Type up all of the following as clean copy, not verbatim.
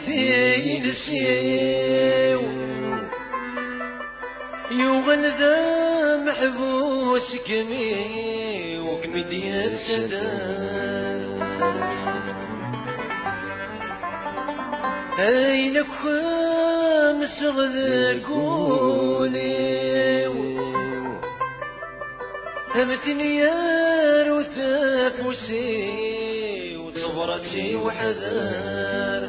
في نسيو يوغن ذا محبوس كمي وكمي ديال سلام أين خامس غذاكولي همتني يا وثافوسي وصبرتي وحذار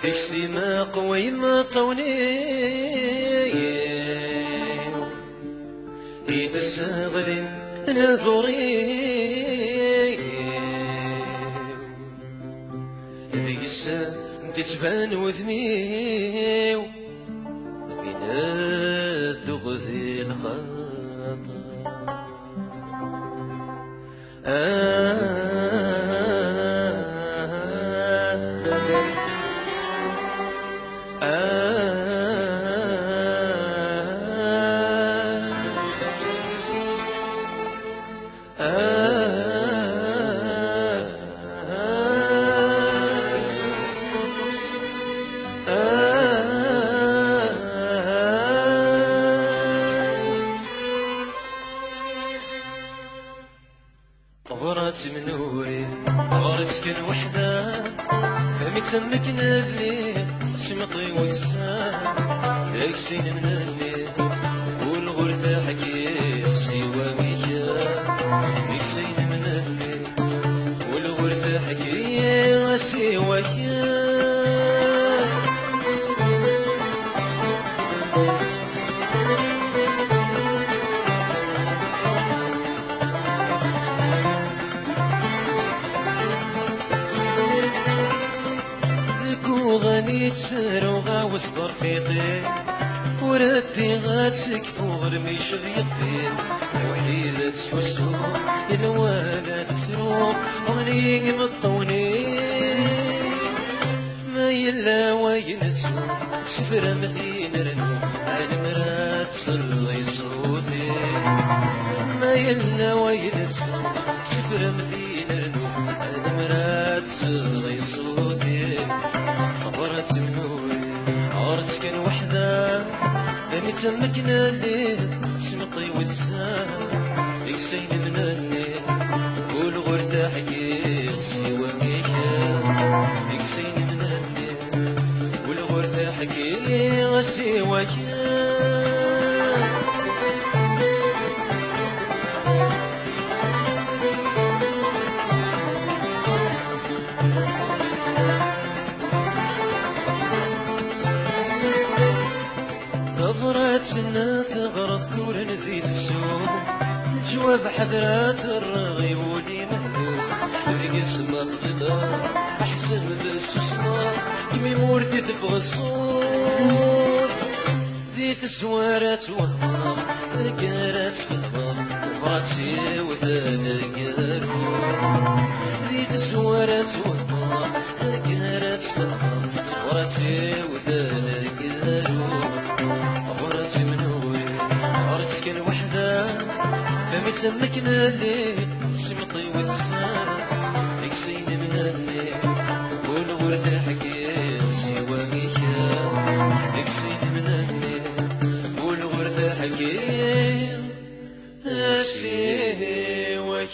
فيك سيما قوي ما طوني يتساغل ناظري ذيك الساعة تسبان وذمي بيناد ذي الخاطر طورت من نوري غارت كان وحدة فهمت سمكنا الليل شمطي ويسان يكسين من الليل والغرثة حكي سوا ويا يكسين من الليل والغرثة حكي سوا ويا غني تسرو غاوس ظرفيقي وردي غاتكفو غرمي شغيقي الوحيدة تحسو الوالا تسرو غني مطوني ما يلا وين تسو سفرة مثين رنو المرات صلي صوتي ما يلا وين تسو سفرة مثين رنو المرات صلي صوتي طورت من نوري عرت كان وحدة فهمت سمكنا الليل شمطي وتسان يكسين من الليل والغرثة حكي سوا ميكا يكسين من الليل والغرثة حكي سوا ثغراتنا ثغر الثور نزيد الشوق جواب حضرات الرغي ولي مهدوك ذيك اسمها خضا احسن ذا السسمار كمي موردي تفغى الصوت ذي تسوارات وهمار ثقارات فهمار وبراتي وثانا قارو ذي تسوارات وهمار ثقارات فهمار تبراتي وثانا قارو طورت من نوري عرت كان وحدة فهمت سمكنا الليل شمطي وتسان يكسين من الليل والغرثة حكي سوا ميكا يكسين من الليل والغرثة حكي سوا